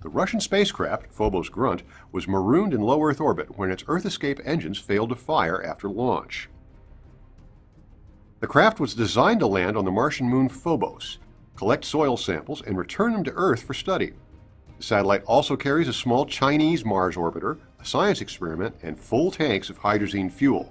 The Russian spacecraft, Phobos Grunt, was marooned in low Earth orbit when its Earth escape engines failed to fire after launch. The craft was designed to land on the Martian moon Phobos, collect soil samples, and return them to Earth for study. The satellite also carries a small Chinese Mars orbiter, a science experiment, and full tanks of hydrazine fuel.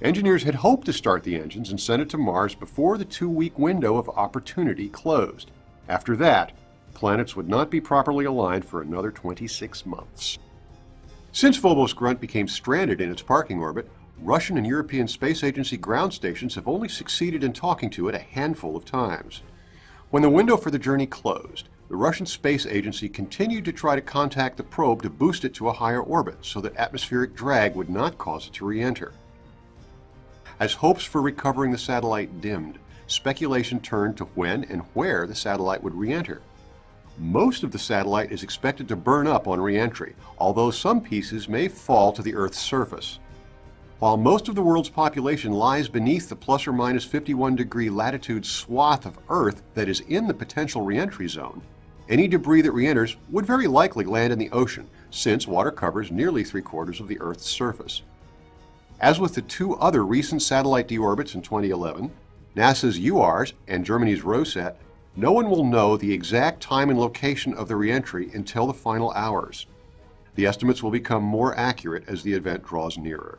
Engineers had hoped to start the engines and send it to Mars before the 2-week window of opportunity closed. After that, planets would not be properly aligned for another 26 months. Since Phobos Grunt became stranded in its parking orbit, Russian and European Space Agency ground stations have only succeeded in talking to it a handful of times. When the window for the journey closed, the Russian Space Agency continued to try to contact the probe to boost it to a higher orbit so that atmospheric drag would not cause it to re-enter. As hopes for recovering the satellite dimmed, speculation turned to when and where the satellite would re-enter. Most of the satellite is expected to burn up on re-entry, although some pieces may fall to the Earth's surface. While most of the world's population lies beneath the plus or minus 51-degree latitude swath of Earth that is in the potential re-entry zone, any debris that re-enters would very likely land in the ocean, since water covers nearly 3/4 of the Earth's surface. As with the 2 other recent satellite deorbits in 2011, NASA's URS and Germany's Rosat, no one will know the exact time and location of the re-entry until the final hours. The estimates will become more accurate as the event draws nearer.